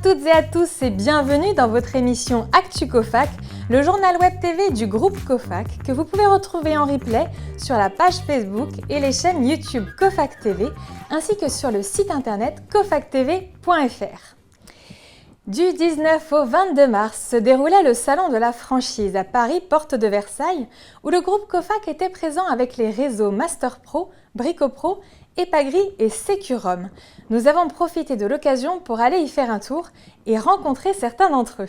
toutes et à tous et bienvenue dans votre émission Actu Cofac, le journal web TV du groupe Cofac que vous pouvez retrouver en replay sur la page Facebook et les chaînes YouTube Cofac TV ainsi que sur le site internet cofactv.fr. Du 19 au 22 mars se déroulait le salon de la franchise à Paris, porte de Versailles, où le groupe Cofac était présent avec les réseaux MasterPro, Bricopro, Epagri et Securom. Nous avons profité de l'occasion pour aller y faire un tour et rencontrer certains d'entre eux.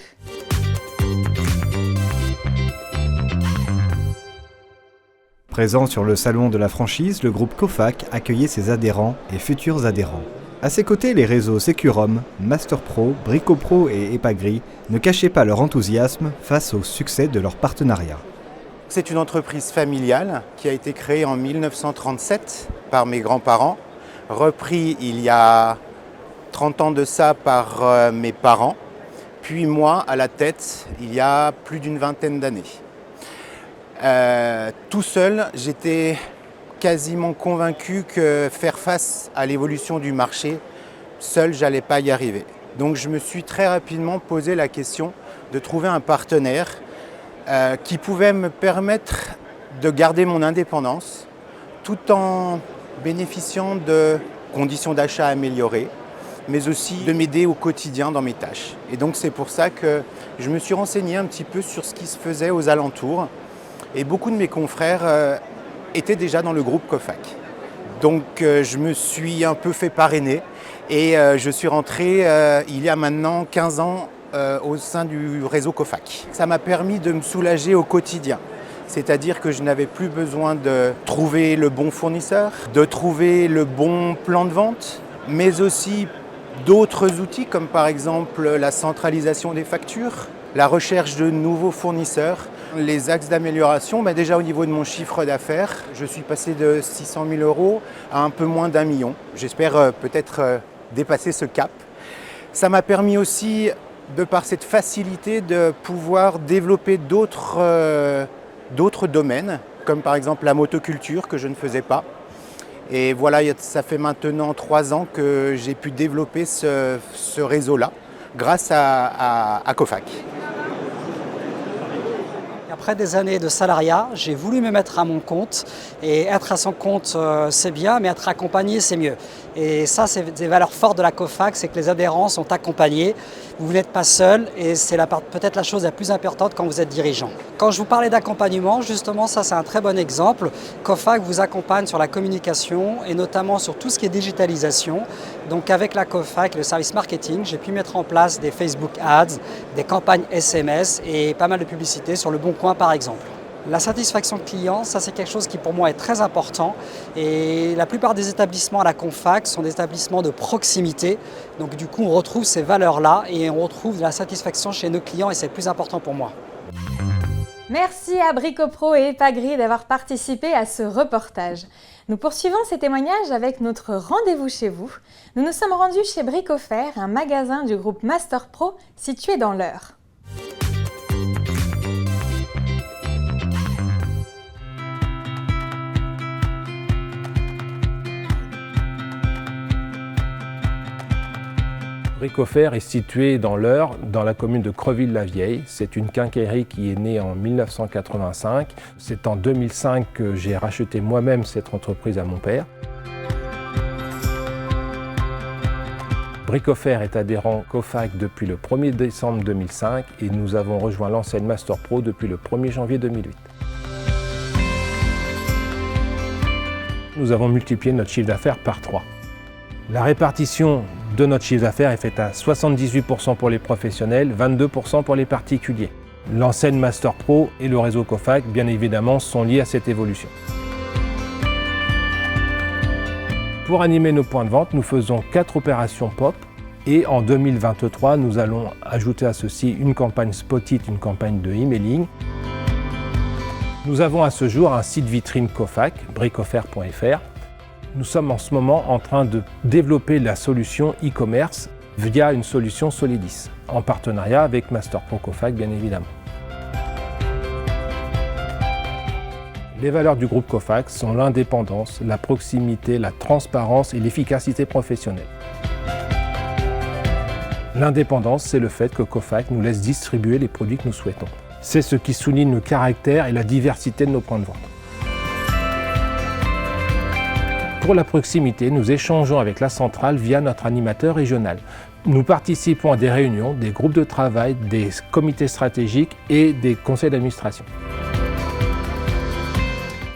Présent sur le salon de la franchise, le groupe Cofac accueillait ses adhérents et futurs adhérents. À ses côtés, les réseaux Securom, MasterPro, Bricopro et Epagri ne cachaient pas leur enthousiasme face au succès de leur partenariat. C'est une entreprise familiale qui a été créée en 1937 par mes grands-parents, repris il y a 30 ans de ça par mes parents, puis moi à la tête il y a plus d'une vingtaine d'années. Tout seul, j'étais quasiment convaincu que faire face à l'évolution du marché, seul, j'allais pas y arriver. Donc je me suis très rapidement posé la question de trouver un partenaire qui pouvait me permettre de garder mon indépendance tout en bénéficiant de conditions d'achat améliorées, mais aussi de m'aider au quotidien dans mes tâches. Et donc c'est pour ça que je me suis renseigné un petit peu sur ce qui se faisait aux alentours. Et beaucoup de mes confrères étaient déjà dans le groupe Cofac. Donc je me suis un peu fait parrainer et je suis rentré il y a maintenant 15 ans au sein du réseau Cofac. Ça m'a permis de me soulager au quotidien. C'est-à-dire que je n'avais plus besoin de trouver le bon fournisseur, de trouver le bon plan de vente, mais aussi d'autres outils comme par exemple la centralisation des factures, la recherche de nouveaux fournisseurs. Les axes d'amélioration, déjà au niveau de mon chiffre d'affaires, je suis passé de 600 000 € à un peu moins d'1 million. J'espère peut-être dépasser ce cap. Ça m'a permis aussi, de par cette facilité, de pouvoir développer d'autres domaines, comme par exemple la motoculture que je ne faisais pas. Et voilà, ça fait maintenant 3 ans que j'ai pu développer ce réseau-là grâce à Cofac. Après des années de salariat, j'ai voulu me mettre à mon compte et être à son compte c'est bien, mais être accompagné c'est mieux. Et ça c'est des valeurs fortes de la Cofac, c'est que les adhérents sont accompagnés, vous n'êtes pas seul et c'est peut-être la chose la plus importante quand vous êtes dirigeant. Quand je vous parlais d'accompagnement, justement ça c'est un très bon exemple. Cofac vous accompagne sur la communication et notamment sur tout ce qui est digitalisation. Donc avec la Cofac, le service marketing, j'ai pu mettre en place des Facebook Ads, des campagnes SMS et pas mal de publicités sur Le Bon Coin par exemple. La satisfaction client, ça c'est quelque chose qui pour moi est très important et la plupart des établissements à la Cofac sont des établissements de proximité. Donc du coup on retrouve ces valeurs-là et on retrouve de la satisfaction chez nos clients et c'est le plus important pour moi. Merci à Bricopro et Epagri d'avoir participé à ce reportage. Nous poursuivons ces témoignages avec notre rendez-vous chez vous. Nous nous sommes rendus chez Bricofer, un magasin du groupe MasterPro situé dans l'Eure. Bricofer est situé dans l'Eure, dans la commune de Creville-la-Vieille. C'est une quincaillerie qui est née en 1985. C'est en 2005 que j'ai racheté moi-même cette entreprise à mon père. Bricofer est adhérent Cofac depuis le 1er décembre 2005 et nous avons rejoint l'enseigne MasterPro depuis le 1er janvier 2008. Nous avons multiplié notre chiffre d'affaires par 3. La répartition de notre chiffre d'affaires est faite à 78% pour les professionnels, 22% pour les particuliers. L'enseigne MasterPro et le réseau Cofac, bien évidemment, sont liés à cette évolution. Pour animer nos points de vente, nous faisons 4 opérations POP et en 2023, nous allons ajouter à ceci une campagne Spot-it, une campagne de emailing. Nous avons à ce jour un site vitrine Cofac, bricofer.fr. Nous sommes en ce moment en train de développer la solution e-commerce via une solution Solidis, en partenariat avec MasterPro Cofac bien évidemment. Les valeurs du groupe Cofac sont l'indépendance, la proximité, la transparence et l'efficacité professionnelle. L'indépendance, c'est le fait que Cofac nous laisse distribuer les produits que nous souhaitons. C'est ce qui souligne le caractère et la diversité de nos points de vente. Pour la proximité, nous échangeons avec la centrale via notre animateur régional. Nous participons à des réunions, des groupes de travail, des comités stratégiques et des conseils d'administration.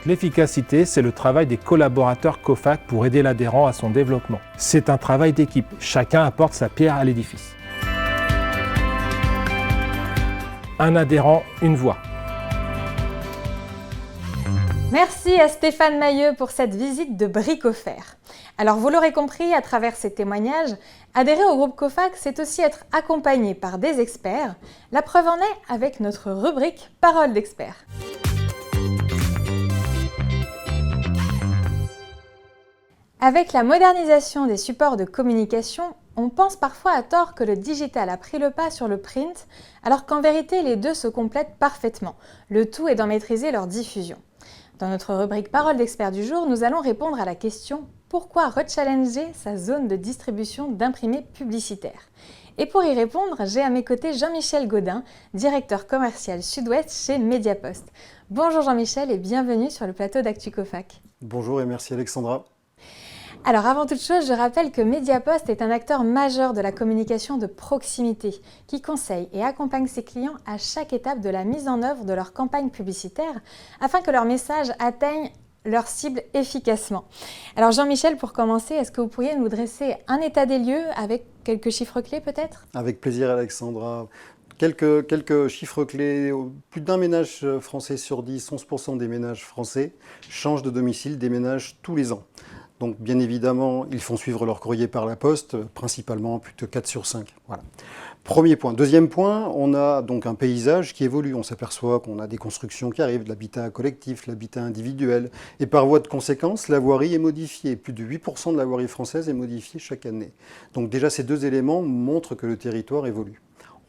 L'efficacité, c'est le travail des collaborateurs Cofac pour aider l'adhérent à son développement. C'est un travail d'équipe. Chacun apporte sa pierre à l'édifice. Un adhérent, une voix. Merci à Stéphane Mailleux pour cette visite de Bricofer. Alors vous l'aurez compris à travers ces témoignages, adhérer au groupe Cofac, c'est aussi être accompagné par des experts. La preuve en est avec notre rubrique Parole d'experts. Avec la modernisation des supports de communication, on pense parfois à tort que le digital a pris le pas sur le print, alors qu'en vérité les deux se complètent parfaitement. Le tout est d'en maîtriser leur diffusion. Dans notre rubrique Parole d'experts du jour, nous allons répondre à la question « Pourquoi rechallenger sa zone de distribution d'imprimés publicitaires ?» Et pour y répondre, j'ai à mes côtés Jean-Michel Gaudin, directeur commercial Sud-Ouest chez Mediapost. Bonjour Jean-Michel et bienvenue sur le plateau d'Actu Cofac. Bonjour et merci Alexandra. Alors avant toute chose, je rappelle que Mediapost est un acteur majeur de la communication de proximité qui conseille et accompagne ses clients à chaque étape de la mise en œuvre de leur campagne publicitaire afin que leur message atteigne leur cible efficacement. Alors Jean-Michel, pour commencer, est-ce que vous pourriez nous dresser un état des lieux avec quelques chiffres clés peut-être ? Avec plaisir Alexandra. Quelques chiffres clés. Plus d'un ménage français sur 10, 11% des ménages français changent de domicile, déménagent tous les ans. Donc bien évidemment, ils font suivre leur courrier par la poste, principalement plus de 4 sur 5. Voilà. Premier point. Deuxième point, on a donc un paysage qui évolue. On s'aperçoit qu'on a des constructions qui arrivent, de l'habitat collectif, l'habitat individuel. Et par voie de conséquence, la voirie est modifiée. Plus de 8% de la voirie française est modifiée chaque année. Donc déjà, ces deux éléments montrent que le territoire évolue.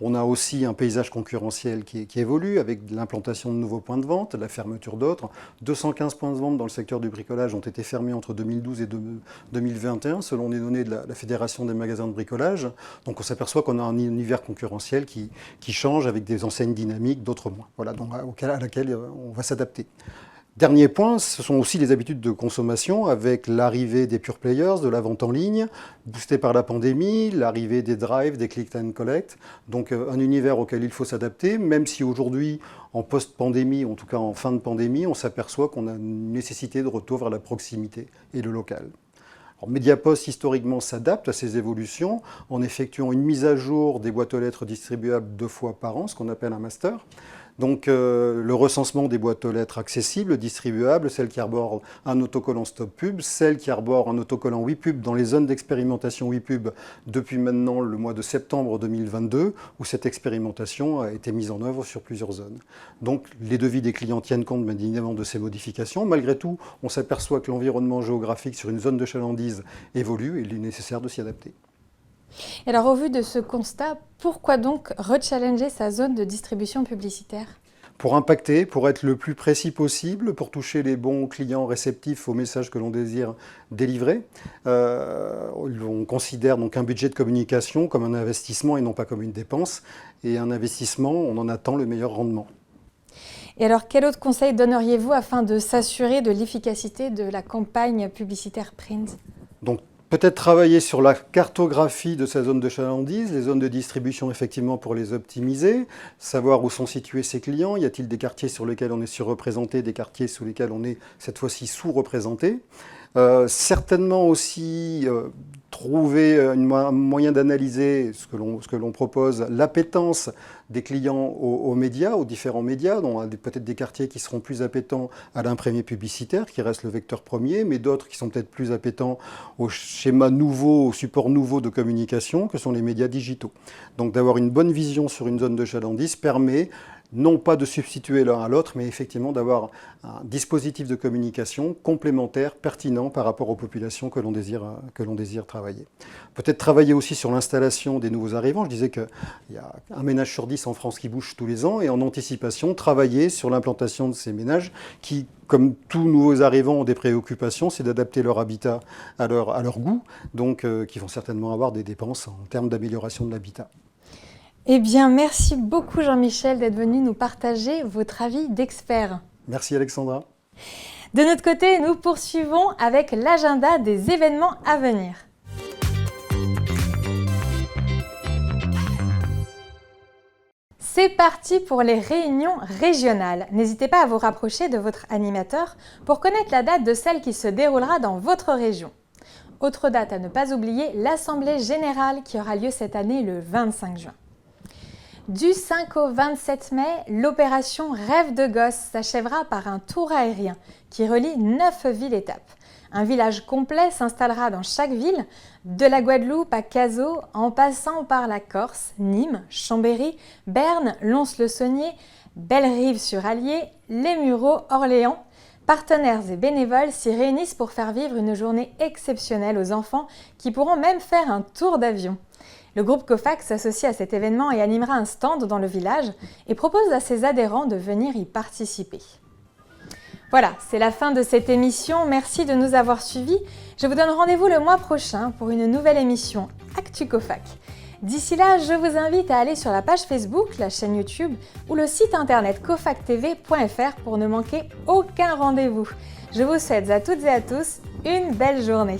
On a aussi un paysage concurrentiel qui évolue avec l'implantation de nouveaux points de vente, la fermeture d'autres. 215 points de vente dans le secteur du bricolage ont été fermés entre 2012 et 2021, selon les données de la Fédération des magasins de bricolage. Donc on s'aperçoit qu'on a un univers concurrentiel qui change avec des enseignes dynamiques, d'autres moins. Voilà, donc à laquelle on va s'adapter. Dernier point, ce sont aussi les habitudes de consommation avec l'arrivée des pure players, de la vente en ligne, boostée par la pandémie, l'arrivée des drives, des click and collect. Donc un univers auquel il faut s'adapter, même si aujourd'hui, en post-pandémie, en tout cas en fin de pandémie, on s'aperçoit qu'on a une nécessité de retour vers la proximité et le local. Alors, Mediapost, historiquement, s'adapte à ces évolutions en effectuant une mise à jour des boîtes aux lettres distribuables 2 fois par an, ce qu'on appelle un master. Donc le recensement des boîtes aux lettres accessibles, distribuables, celles qui arborent un autocollant Stop Pub, celles qui arborent un autocollant WePub dans les zones d'expérimentation WePub depuis maintenant le mois de septembre 2022, où cette expérimentation a été mise en œuvre sur plusieurs zones. Donc les devis des clients tiennent compte bien évidemment de ces modifications. Malgré tout, on s'aperçoit que l'environnement géographique sur une zone de chalandise évolue et il est nécessaire de s'y adapter. Et alors au vu de ce constat, pourquoi donc rechallenger sa zone de distribution publicitaire ? Pour impacter, pour être le plus précis possible, pour toucher les bons clients réceptifs aux messages que l'on désire délivrer. On considère donc un budget de communication comme un investissement et non pas comme une dépense. Et un investissement, on en attend le meilleur rendement. Et alors, quel autre conseil donneriez-vous afin de s'assurer de l'efficacité de la campagne publicitaire print ? Donc, peut-être travailler sur la cartographie de sa zone de chalandise, les zones de distribution effectivement pour les optimiser, savoir où sont situés ses clients, y a-t-il des quartiers sur lesquels on est surreprésenté, des quartiers sur lesquels on est cette fois-ci sous-représenté. Certainement aussi trouver un moyen d'analyser ce que l'on propose, l'appétence des clients aux médias, aux différents médias. On a peut-être des quartiers qui seront plus appétents à l'imprimé publicitaire, qui reste le vecteur premier, mais d'autres qui sont peut-être plus appétents au schéma nouveau, au support nouveau de communication, que sont les médias digitaux. Donc d'avoir une bonne vision sur une zone de chalandise permet non pas de substituer l'un à l'autre, mais effectivement d'avoir un dispositif de communication complémentaire, pertinent par rapport aux populations que l'on désire travailler. Peut-être travailler aussi sur l'installation des nouveaux arrivants. Je disais qu'il y a un ménage sur 10 en France qui bouge tous les ans, et en anticipation, travailler sur l'implantation de ces ménages qui, comme tous nouveaux arrivants, ont des préoccupations, c'est d'adapter leur habitat à leur goût, donc qui vont certainement avoir des dépenses en termes d'amélioration de l'habitat. Eh bien, merci beaucoup Jean-Michel d'être venu nous partager votre avis d'expert. Merci Alexandra. De notre côté, nous poursuivons avec l'agenda des événements à venir. C'est parti pour les réunions régionales. N'hésitez pas à vous rapprocher de votre animateur pour connaître la date de celle qui se déroulera dans votre région. Autre date à ne pas oublier, l'Assemblée générale qui aura lieu cette année le 25 juin. Du 5 au 27 mai, l'opération Rêve de gosse s'achèvera par un tour aérien qui relie 9 villes-étapes. Un village complet s'installera dans chaque ville, de la Guadeloupe à Cazaux, en passant par la Corse, Nîmes, Chambéry, Berne, Lons-le-Saunier, Bellerive-sur-Allier, Les Mureaux, Orléans. Partenaires et bénévoles s'y réunissent pour faire vivre une journée exceptionnelle aux enfants qui pourront même faire un tour d'avion. Le groupe COFAC s'associe à cet événement et animera un stand dans le village et propose à ses adhérents de venir y participer. Voilà, c'est la fin de cette émission. Merci de nous avoir suivis. Je vous donne rendez-vous le mois prochain pour une nouvelle émission Actu COFAC. D'ici là, je vous invite à aller sur la page Facebook, la chaîne YouTube ou le site internet cofactv.fr pour ne manquer aucun rendez-vous. Je vous souhaite à toutes et à tous une belle journée.